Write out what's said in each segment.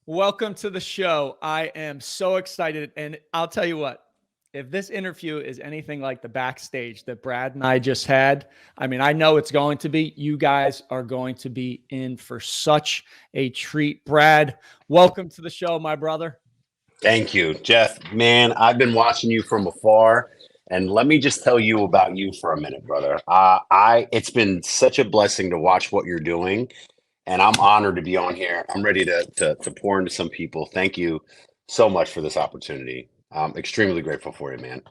Welcome to the show. I am so excited. And I'll tell you what, if this interview is anything like the backstage that Brad and I just had, I mean, I know it's going to be. You guys are going to be in for such a treat. Brad, welcome to the show, my brother. Thank you, Jeff. Man, I've been watching you from afar, and let me just tell you about you for a minute, brother. It's been such a blessing to watch what you're doing, and I'm honored to be on here. I'm ready to pour into some people. Thank you so much for this opportunity. I'm extremely grateful for you, man.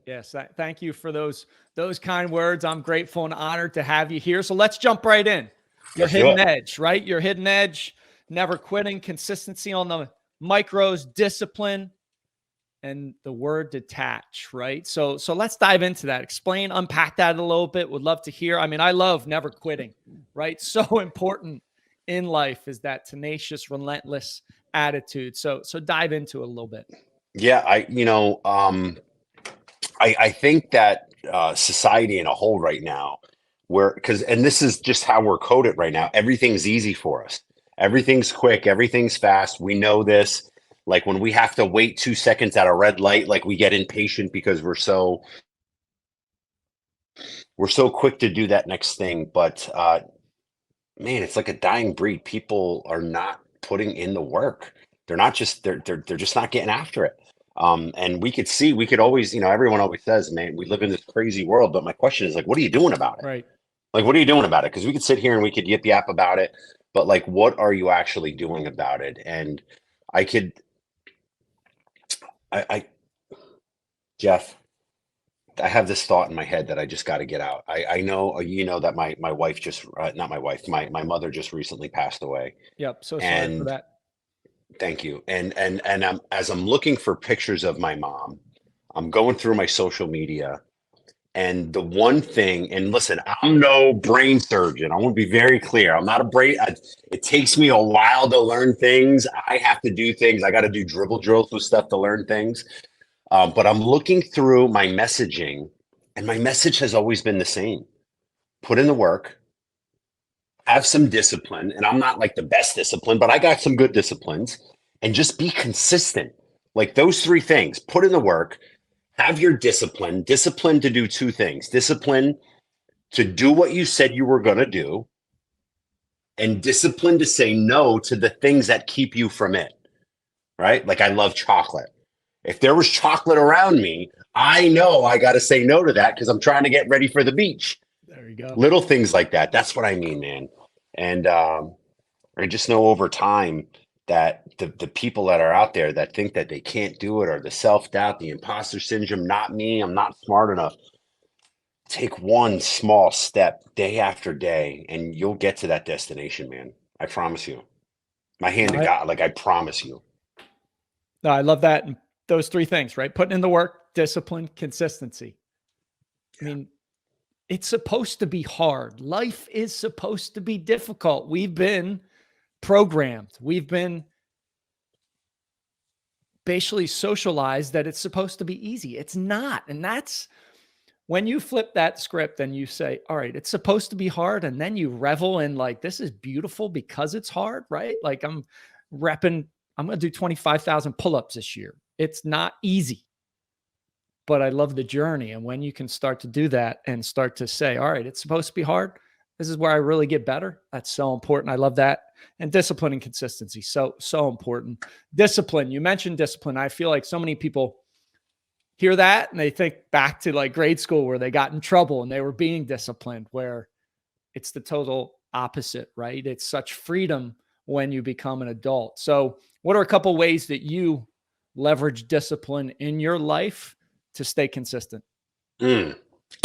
Yes, thank you for those kind words. I'm grateful and honored to have you here. So let's jump right in. Your Let's do hidden it. edge, right? Your hidden edge, never quitting, consistency on the micros, discipline, and the word detach, right? So let's dive into that. Explain, unpack that a little bit. Would love to hear. I mean, I love never quitting, right? So important in life is that tenacious, relentless attitude. So dive into it a little bit. Yeah, I think that society in a whole right now, and this is just how we're coded right now. Everything's easy for us. Everything's quick. Everything's fast. We know this. Like when we have to wait 2 seconds at a red light, like we get impatient because we're so quick to do that next thing. But man, it's like a dying breed. People are not putting in the work. They're just not getting after it. And we could always, everyone always says, man, we live in this crazy world. But my question is like, what are you doing about it? Right. Like, what are you doing about it? Because we could sit here and we could yip yap about it, but like, what are you actually doing about it? And I could, I Jeff, I have this thought in my head that I just got to get out. I know, that my wife just, not my wife, my mother just recently passed away. Yep. So sorry for And that. thank you. And as I'm looking for pictures of my mom, I'm going through my social media. And the one thing, and listen, I'm no brain surgeon. I want to be very clear. I'm not a brain. It takes me a while to learn things. I have to do things. I got to do dribble drills with stuff to learn things. But I'm looking through my messaging, and my message has always been the same: put in the work, have some discipline. And I'm not like the best discipline, but I got some good disciplines, and just be consistent. Like those three things: put in the work, have your discipline to do two things: discipline to do what you said you were going to do, and discipline to say no to the things that keep you from it. Right? Like I love chocolate. If there was chocolate around me, I know I got to say no to that because I'm trying to get ready for the beach. There you go. Little things like that. That's what I mean, man. And I just know over time that the people that are out there that think that they can't do it, or the self-doubt, the imposter syndrome, not me, I'm not smart enough. Take one small step day after day, and you'll get to that destination, man. I promise you. My hand to No, God, like I promise you. I love that. And those three things, right? Putting in the work, discipline, consistency. I mean, it's supposed to be hard. Life is supposed to be difficult. We've been programmed. We've been basically socialized that it's supposed to be easy. It's not. And that's when you flip that script and you say, all right, it's supposed to be hard. And then you revel in like, this is beautiful because it's hard, right? Like I'm going to do 25,000 pull-ups this year. It's not easy, but I love the journey. And when you can start to do that and start to say, all right, it's supposed to be hard. This is where I really get better. That's so important. I love that. And discipline and consistency. So important. Discipline. You mentioned discipline. I feel like so many people hear that and they think back to like grade school where they got in trouble and they were being disciplined, where it's the total opposite, right? It's such freedom when you become an adult. So what are a couple ways that you leverage discipline in your life to stay consistent? Mm.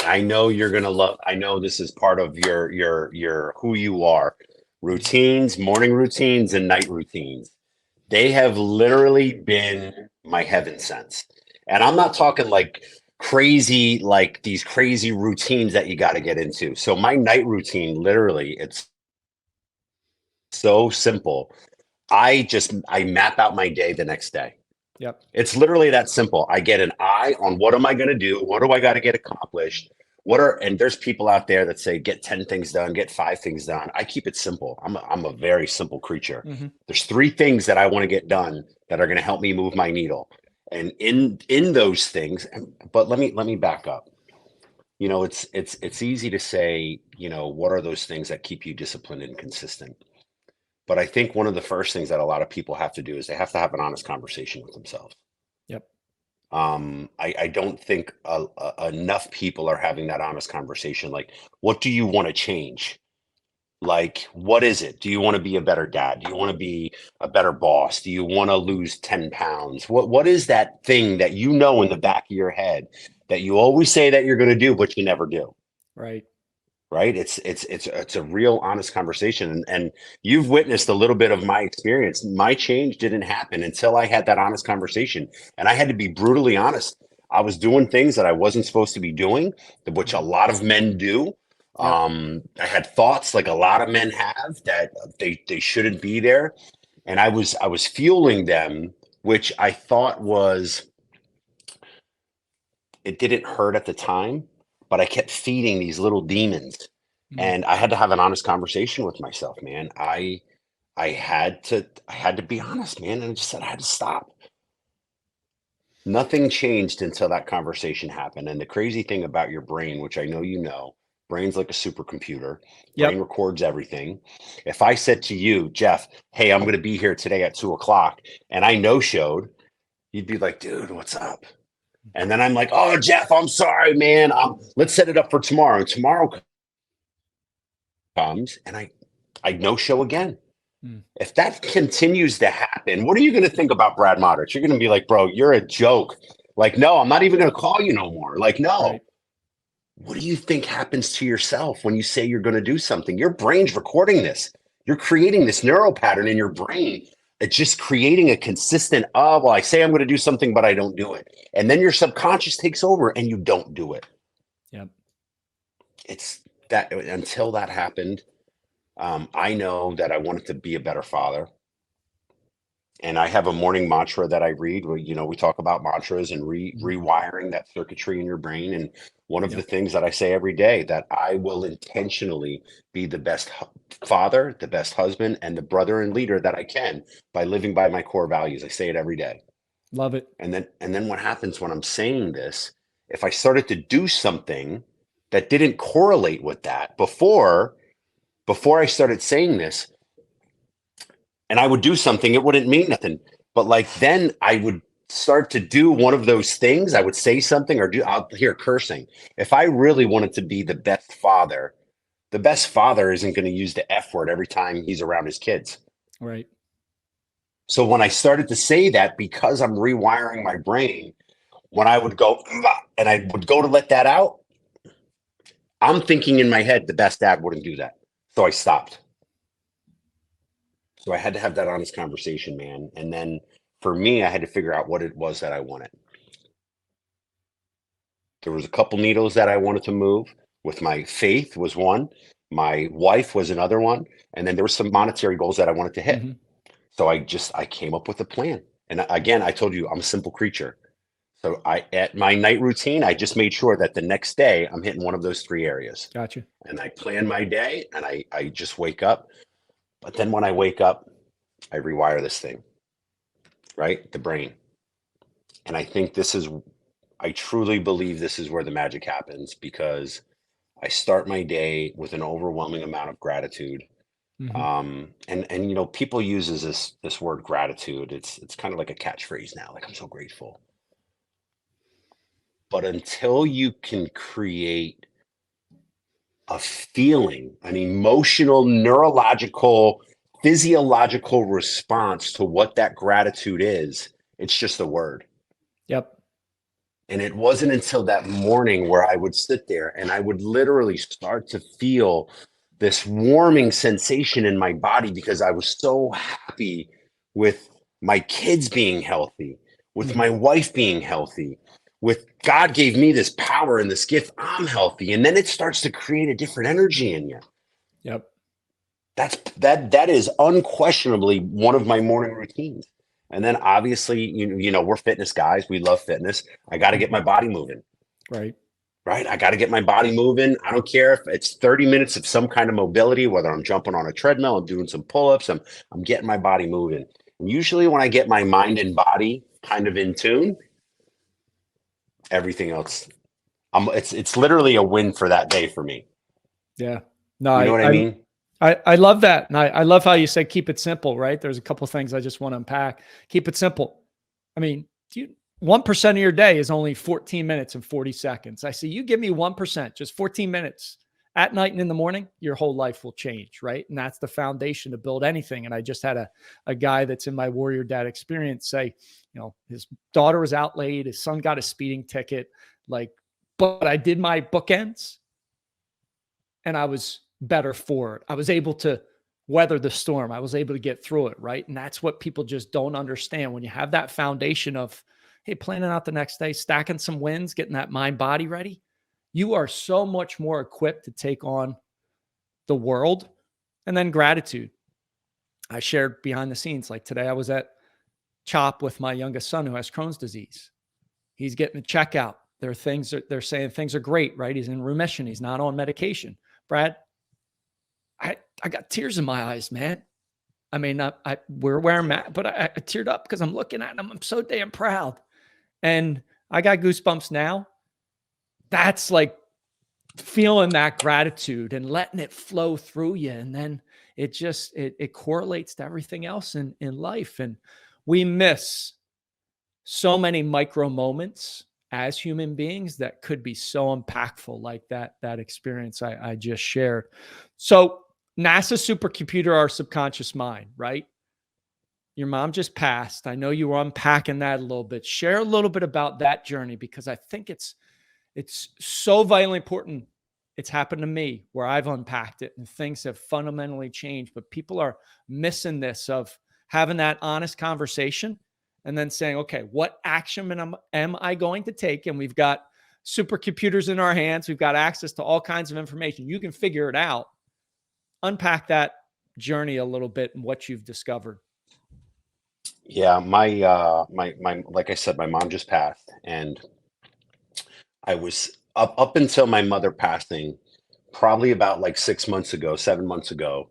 I know you're gonna love. I know this is part of your who you are. Routines, morning routines, and night routines. They have literally been my heaven since. And I'm not talking like crazy, like these crazy routines that you got to get into. So my night routine, literally, it's so simple. I map out my day the next day. Yep. It's literally that simple. I get an eye on what am I going to do? What do I got to get accomplished? and there's people out there that say, get 10 things done, get 5 things done. I keep it simple. I'm a very simple creature. Mhm. There's 3 things that I want to get done that are going to help me move my needle. And in those things, but let me back up. You know, it's easy to say, you know, what are those things that keep you disciplined and consistent? But I think one of the first things that a lot of people have to do is they have to have an honest conversation with themselves. Yep. I don't think enough people are having that honest conversation. Like, what do you want to change? Like, what is it? Do you want to be a better dad? Do you want to be a better boss? Do you want to lose 10 pounds? What is that thing that you know in the back of your head that you always say that you're going to do, but you never do? Right. Right? It's a real honest conversation. And you've witnessed a little bit of my experience. My change didn't happen until I had that honest conversation. And I had to be brutally honest. I was doing things that I wasn't supposed to be doing, which a Mhm. lot of men do. Yep. I had thoughts like a lot of men have that they shouldn't be there. And I was fueling them, which I thought was, it didn't hurt at the time, but I kept feeding these little demons. Mm. And I had to have an honest conversation with myself, man. I had to be honest, man, and I just said I had to stop. Nothing changed until that conversation happened. And the crazy thing about your brain, which I know you know, brain's like a supercomputer. Brain Yep. records everything. If I said to you, Jeff, hey, I'm going to be here today at 2 o'clock, and I no showed, you'd be like, dude, what's up? And then I'm like, oh, Jeff, I'm sorry, man. Let's set it up for tomorrow. And tomorrow comes, and I no show again. Mm. If that continues to happen, what are you going to think about Brad Modrich? You're going to be like, bro, you're a joke. Like, no, I'm not even going to call you no more. Like, no. Right. What do you think happens to yourself when you say you're going to do something? Your brain's recording this. You're creating this neural pattern in your brain. It's just creating a consistent, oh, well, I say I'm going to do something, but I don't do it. And then your subconscious takes over and you don't do it. Yep. It's that until that happened, I know that I wanted to be a better father. And I have a morning mantra that I read where, you know, we talk about mantras and Mhm. rewiring that circuitry in your brain. And one of the Yep. things that I say every day that I will intentionally be the best father, the best husband, and the brother and leader that I can by living by my core values. I say it every day. Love it. And then what happens when I'm saying this, if I started to do something that didn't correlate with that before I started saying this, and I would do something, it wouldn't mean nothing. But like then I would start to do one of those things. I would say something or I'll hear cursing. If I really wanted to be the best father isn't going to use the F word every time he's around his kids. Right. So when I started to say that, because I'm rewiring my brain, when I would go "Mwah," and I would go to let that out, I'm thinking in my head, the best dad wouldn't do that. So I stopped. So I had to have that honest conversation, man. And then for me, I had to figure out what it was that I wanted. There was a couple needles that I wanted to move. With my faith was one, my wife was another one, and then there were some monetary goals that I wanted to hit. Mhm. So I came up with a plan. And again, I told you I'm a simple creature. So I at my night routine, I just made sure that the next day I'm hitting one of those 3 areas. Gotcha. And I plan my day and I just wake up. But then when I wake up, I rewire this thing, right? The brain. And I truly believe this is where the magic happens because I start my day with an overwhelming amount of gratitude. Mhm. And you know, people uses this word gratitude. It's kind of like a catchphrase now, like I'm so grateful. But until you can create a feeling, an emotional, neurological, physiological response to what that gratitude is, it's just a word. Yep. And it wasn't until that morning where I would sit there and I would literally start to feel this warming sensation in my body because I was so happy with my kids being healthy, with Mhm. my wife being healthy, with God gave me this power and this gift. I'm healthy. And then it starts to create a different energy in you. Yep. That is unquestionably one of my morning routines. And then obviously, you know, we're fitness guys. We love fitness. I got to get Mhm. my body moving, Right. right? I got to get my body moving. I don't care if it's 30 minutes of some kind of mobility, whether I'm jumping on a treadmill, I'm doing some pull-ups, I'm getting my body moving. And usually when I get my mind and body kind of in tune, everything else, it's literally a win for that day for me. Yeah. No, You know what I mean? I love that. And I love how you say, keep it simple, right? There's a couple of things I just want to unpack. Keep it simple. I mean, 1% of your day is only 14 minutes and 40 seconds. I say, you give me 1%, just 14 minutes at night and in the morning, your whole life will change, right? And that's the foundation to build anything. And I just had a guy that's in my Warrior Dad experience say, his daughter was out late, his son got a speeding ticket, but I did my bookends and I was better for it. I was able to weather the storm. I was able to get through it, right? And that's what people just don't understand. When you have that foundation of, hey, planning out the next day, stacking some wins, getting that mind body ready, you are so much more equipped to take on the world. And then gratitude. I shared behind the scenes, like today I was at CHOP with my youngest son who has Crohn's disease. He's getting a checkout. There are things that they're saying things are great, right? He's in remission. He's not on medication. Brad, I got tears in my eyes, man. I mean, we're wearing masks, but I teared up because I'm looking at him. I'm so damn proud. And I got goosebumps now. That's like feeling that gratitude and letting it flow through you. And then it correlates to everything else in life. And we miss so many micro moments as human beings that could be so impactful, like that experience I just shared. So NASA supercomputer, our subconscious mind, right? Your mom just passed. I know you were unpacking that a little bit. Share a little bit about that journey, because I think it's so vitally important. It's happened to me where I've unpacked it and things have fundamentally changed, but people are missing this of having that honest conversation and then saying, okay, what action am I going to take? And we've got supercomputers in our hands. We've got access to all kinds of information. You can figure it out. Unpack that journey a little bit and what you've discovered. Yeah, my like I said, my mom just passed, and I was up until my mother passing, probably about like 6 months ago, 7 months ago,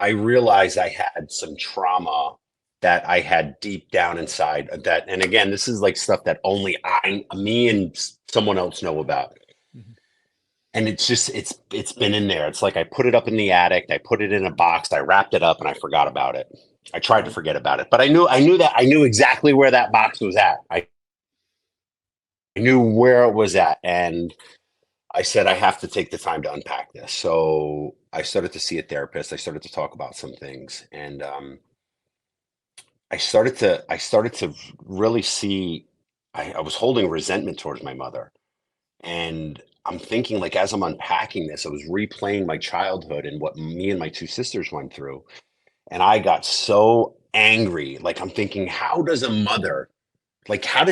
I realized I had some trauma that I had deep down inside that, and again, this is like stuff that only me and someone else know about. Mm-hmm. And it's been in there. It's like I put it up in the attic, I put it in a box, I wrapped it up, and I forgot about it. I tried to forget about it, but I knew exactly where that box was at. I knew where it was at, and I said I have to take the time to unpack this. So I started to see a therapist. I started to talk about some things, and I started to really see. I was holding resentment towards my mother, and I'm thinking, like, as I'm unpacking this, I was replaying my childhood and what me and my two sisters went through. And I got so angry. Like, I'm thinking, how does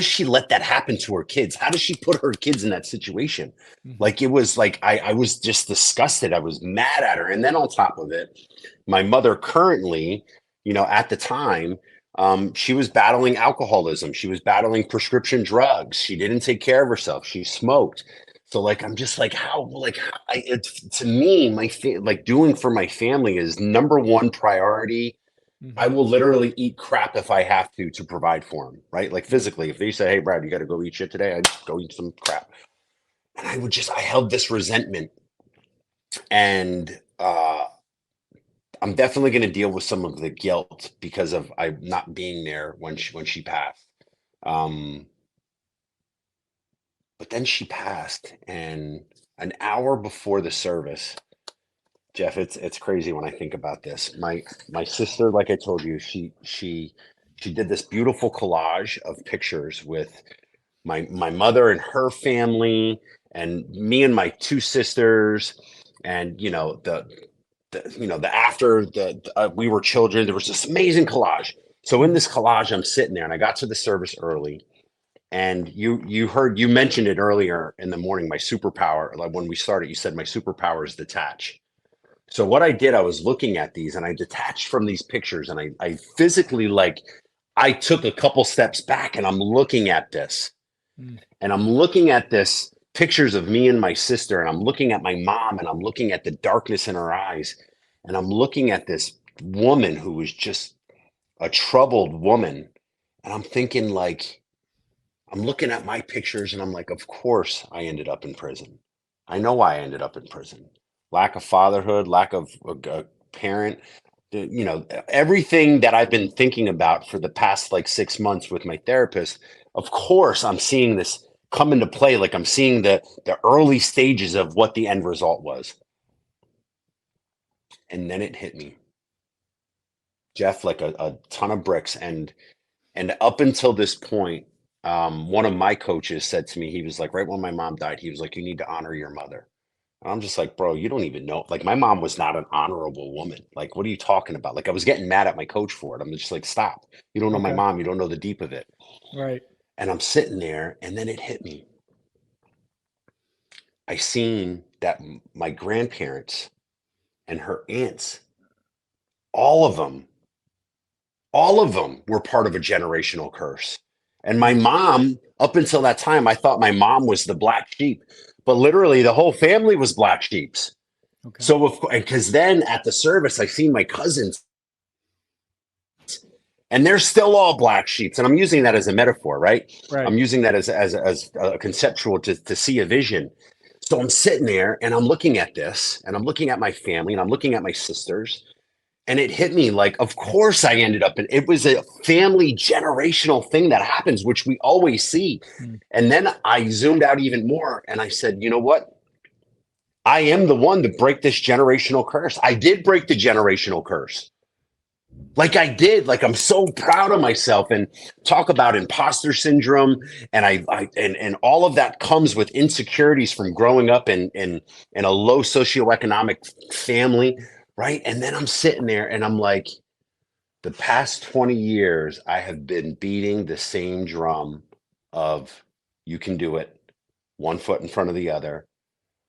she let that happen to her kids? How does she put her kids in that situation? Mm-hmm. Like, it was like, I was just disgusted. I was mad at her. And then on top of it, my mother currently, at the time, she was battling alcoholism. She was battling prescription drugs. She didn't take care of herself. She smoked. So like, I'm just like, to me, like doing for my family is number one priority. Mm-hmm. I will literally eat crap if I have to provide for them, right? Like physically, if they say, hey, Brad, you got to go eat shit today, I'd go eat some crap. And I held this resentment, and I'm definitely going to deal with some of the guilt because of I not being there when she passed. But then she passed, and an hour before the service, Jeff, it's crazy when I think about this. My sister, like I told you, she did this beautiful collage of pictures with my mother and her family, and me and my two sisters, and the after we were children. There was this amazing collage. So in this collage, I'm sitting there, and I got to the service early. And you mentioned it earlier in the morning, my superpower. Like when we started, you said my superpower is detach. So what I did, I was looking at these, and I detached from these pictures, and I physically, like, I took a couple steps back, and I'm looking at this, Mm-hmm. and I'm looking at this pictures of me and my sister, and I'm looking at my mom, and I'm looking at the darkness in her eyes, and I'm looking at this woman who was just a troubled woman, and I'm thinking like, I'm looking at my pictures and I'm like, of course I ended up in prison. I know why I ended up in prison. Lack of fatherhood, lack of a parent, everything that I've been thinking about for the past like 6 months with my therapist. Of course, I'm seeing this come into play. Like I'm seeing the early stages of what the end result was. And then it hit me, Jeff, like a ton of bricks. And up until this point, one of my coaches said to me, he was like, right when my mom died, he was like, you need to honor your mother. And I'm just like, bro, you don't even know. Like, my mom was not an honorable woman. Like, what are you talking about? Like, I was getting mad at my coach for it. I'm just like, stop. You don't know my Okay. mom. You don't know the deep of it. Right. And I'm sitting there, and then it hit me. I seen that my grandparents and her aunts, all of them, all of them were part of a generational curse. And my mom, up until that time, I thought my mom was the black sheep, but literally the whole family was black sheeps. Okay. So, because then at the service, I seen my cousins, and they're still all black sheeps. And I'm using that as a metaphor, right? Right. I'm using that as a conceptual to see a vision. So I'm sitting there and I'm looking at this, and I'm looking at my family, and I'm looking at my sisters. And it hit me like, of course I ended up in it. Was a family generational thing that happens, which we always see. Mm. And then I zoomed out even more and I said, you know what? I am the one to break this generational curse. I did break the generational curse. Like I did. Like I'm so proud of myself. And talk about imposter syndrome. And and all of that comes with insecurities from growing up in a low socioeconomic family. Right. And then I'm sitting there and I'm like, the past 20 years, I have been beating the same drum of you can do it, one foot in front of the other,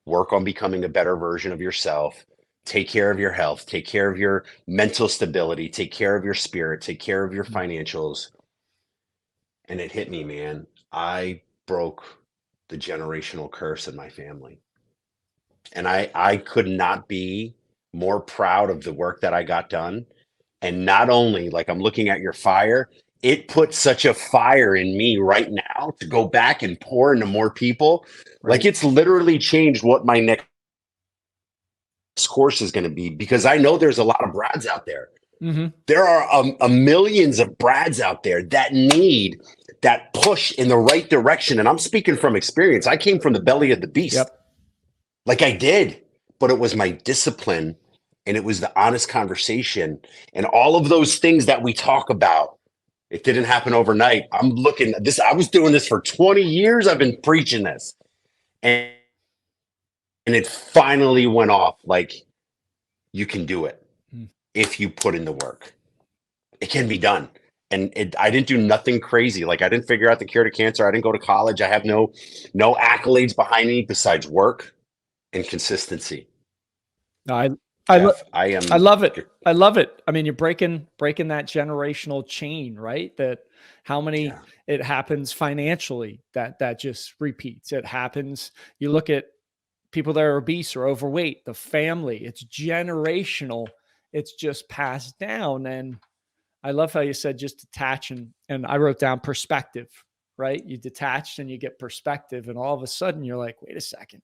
work on becoming a better version of yourself, take care of your health, take care of your mental stability, take care of your spirit, take care of your Mm. financials. And it hit me, man. I broke the generational curse in my family. And I could not be more proud of the work that I got done. And not only like I'm looking at your fire, it put such a fire in me right now to go back and pour into more people. Like Right. it's literally changed what my next course is going to be, because I know there's a lot of Brads out there. Mm-hmm. There are a millions of Brads out there that need that push in the right direction. And I'm speaking from experience. I came from the belly of the beast. Yep. Like I did, but it was my discipline, and it was the honest conversation and all of those things that we talk about. It didn't happen overnight. I'm looking at this. I was doing this for 20 years. I've been preaching this, and, and it finally went off. Like, you can do it Mm. if you put in the work. It can be done. And I didn't do nothing crazy. Like I didn't figure out the cure to cancer. I didn't go to college. I have no accolades behind me besides work and consistency. No, I, lo- Jeff, I I am. love it. I love it. I mean, you're breaking that generational chain, right? That how many Yeah. it happens financially that just repeats. It happens. You look at people that are obese or overweight, the family, it's generational. It's just passed down. And I love how you said just detach and I wrote down perspective, right? You detach and you get perspective. And all of a sudden you're like, wait a second.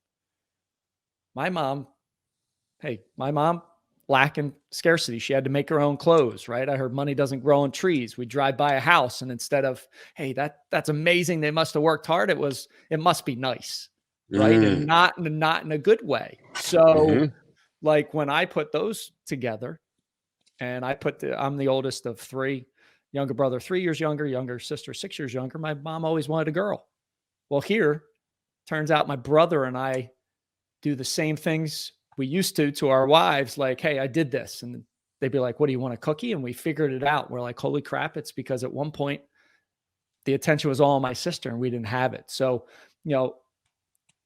My mom, hey, my mom lacking scarcity. She had to make her own clothes, right? I heard money doesn't grow on trees. We drive by a house and instead of, hey, that's amazing, they must have worked hard, it must be nice, right? And Mm. not in a good way. So Hmm. like when I put those together and I'm the oldest of three, younger brother 3 years younger, younger sister 6 years younger. My mom always wanted a girl. Well, here turns out my brother and I do the same things we used to our wives, like, hey, I did this. And they'd be like, what do you want, a cookie? And we figured it out. We're like, holy crap. It's because at one point the attention was all on my sister and we didn't have it. So, you know,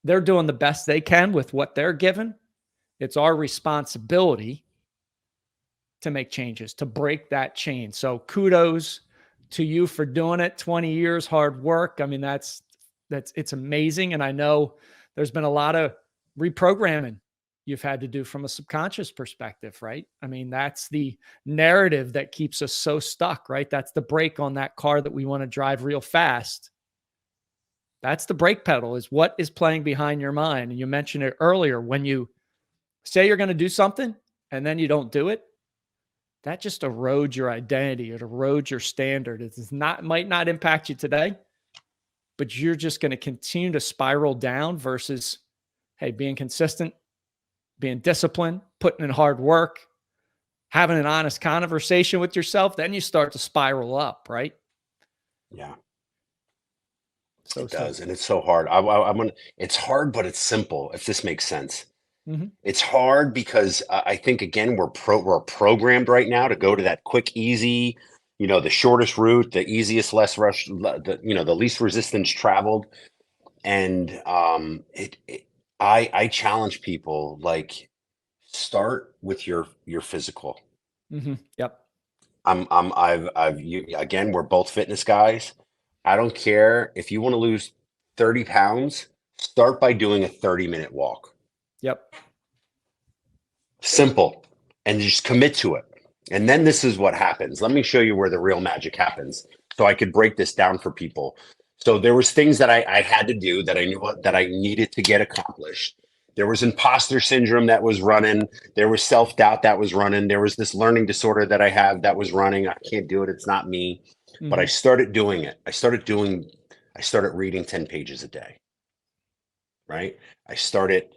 they're doing the best they can with what they're given. It's our responsibility to make changes, to break that chain. So kudos to you for doing it. 20 years, hard work. I mean, it's amazing. And I know there's been a lot of reprogramming you've had to do from a subconscious perspective, right? I mean, that's the narrative that keeps us so stuck, right? That's the brake on that car that we want to drive real fast. That's the brake pedal, is what is playing behind your mind. And you mentioned it earlier, when you say you're going to do something and then you don't do it, that just erodes your identity. It erodes your standard. It might not impact you today, but you're just going to continue to spiral down versus, hey, being consistent, being disciplined, putting in hard work, having an honest conversation with yourself. Then you start to spiral up, right? Yeah. So It does, simple. and it's so hard. I'm gonna. It's hard, but it's simple. If this makes sense, Mm-hmm. it's hard because I think again we're programmed right now to go to that quick, easy, the shortest route, the easiest, less rush, the least resistance traveled, and I challenge people, like, start with your physical. Mm-hmm. Yep. Again, we're both fitness guys. I don't care if you want to lose 30 pounds, start by doing a 30-minute walk. Yep. Simple. And just commit to it. And then this is what happens. Let me show you where the real magic happens so I could break this down for people. So there was things that I had to do that I knew that I needed to get accomplished. There was imposter syndrome that was running. There was self-doubt that was running. There was this learning disorder that I have that was running. I can't do it. It's not me. But I Mm-hmm. started doing it. I started reading 10 pages a day, right? I started,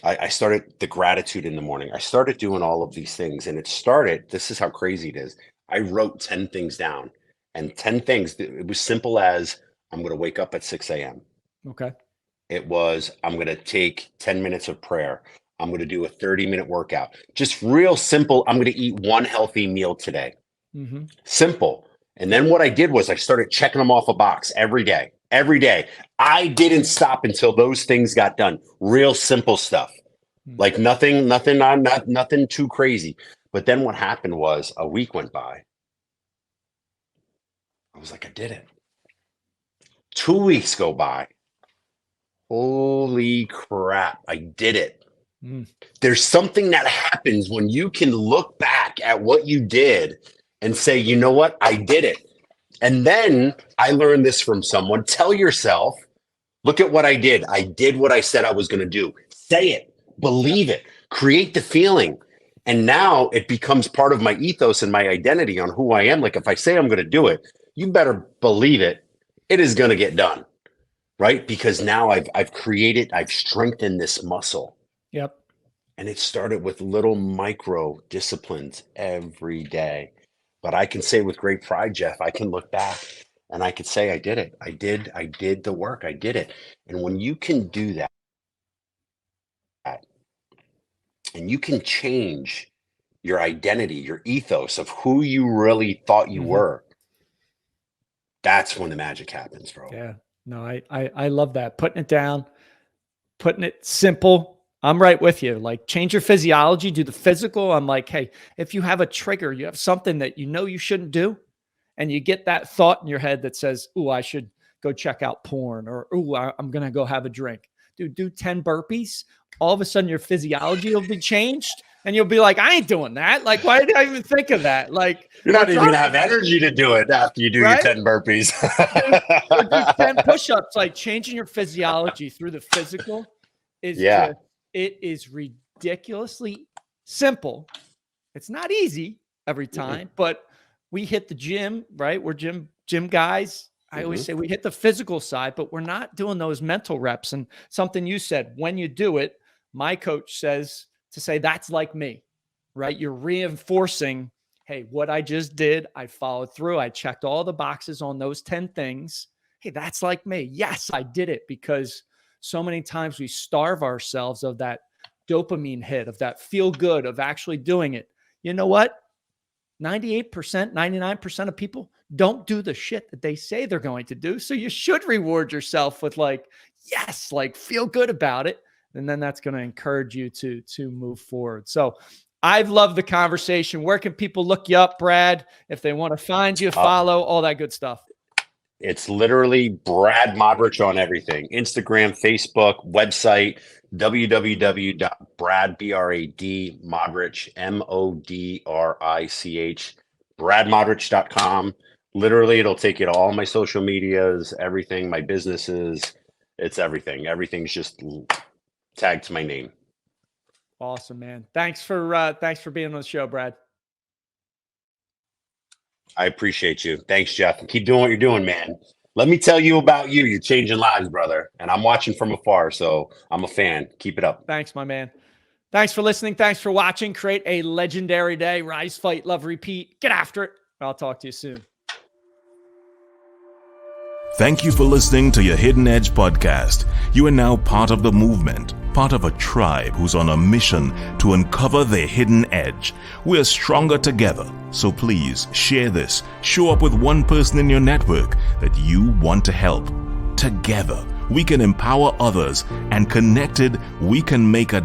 I started the gratitude in the morning. I started doing all of these things, and this is how crazy it is. I wrote 10 things down, and 10 things, it was simple as, I'm going to wake up at 6 a.m. Okay. It was, I'm going to take 10 minutes of prayer. I'm going to do a 30-minute workout. Just real simple. I'm going to eat one healthy meal today. Mm-hmm. Simple. And then what I did was I started checking them off a box every day. Every day. I didn't stop until those things got done. Real simple stuff. Like nothing too crazy. But then what happened was a week went by. I was like, I did it. 2 weeks go by. Holy crap, I did it. Mm-hmm. There's something that happens when you can look back at what you did and say, you know what, I did it. And then I learned this from someone. Tell yourself, look at what I did. I did what I said I was going to do. Say it, believe it, create the feeling. And now it becomes part of my ethos and my identity on who I am. Like, if I say I'm going to do it, you better believe it. It is going to get done. Right? Because now I've strengthened this muscle. Yep. And it started with little micro disciplines every day. But I can say with great pride, Jeff, I can look back and I could say I did it. I did the work. I did it. And when you can do that, and you can change your identity, your ethos of who you really thought you Mm-hmm. were, that's when the magic happens, bro. Yeah. No, I love that. Putting it down, putting it simple. I'm right with you. Like, change your physiology, do the physical. I'm like, hey, if you have a trigger, you have something that you know you shouldn't do, and you get that thought in your head that says, "Ooh, I should go check out porn," or "Ooh, I'm going to go have a drink." Dude, do 10 burpees. All of a sudden your physiology will be changed, and you'll be like, I ain't doing that. Like, why did I even think of that? Like, You're not even going to have energy to do it after you do your right? 10 burpees. Or do 10 push-ups. Like, changing your physiology through the physical is Yeah. it is ridiculously simple. It's not easy every time, but we hit the gym, right? We're gym guys. I always say we hit the physical side, but we're not doing those mental reps. And something you said, when you do it, my coach says to say, that's like me, right? You're reinforcing, hey, what I just did, I followed through. I checked all the boxes on those 10 things. Hey, that's like me. Yes, I did it, because so many times we starve ourselves of that dopamine hit, of that feel good, of actually doing it. You know what? 98%, 99% of people don't do the shit that they say they're going to do. So you should reward yourself with, like, yes, like, feel good about it. And then that's going to encourage you to move forward. So I've loved the conversation. Where can people look you up, Brad, if they want to find you, follow, all that good stuff? It's literally Brad Modrich on everything. Instagram, Facebook, website, www.bradmodrich, MODRICH, bradmodrich.com. Literally, it'll take you to all my social medias, everything, my businesses. It's everything. Everything's just tagged to my name. Awesome, man. Thanks for being on the show, Brad. I appreciate you. Thanks, Jeff. Keep doing what you're doing, man. Let me tell you about you. You're changing lives, brother. And I'm watching from afar, so I'm a fan. Keep it up. Thanks, my man. Thanks for listening. Thanks for watching. Create a legendary day. Rise, fight, love, repeat. Get after it. I'll talk to you soon. Thank you for listening to your Hidden Edge podcast. You are now part of the movement, part of a tribe who's on a mission to uncover their hidden edge. We're stronger together, so please share this. Show up with one person in your network that you want to help. Together, we can empower others, and connected, we can make a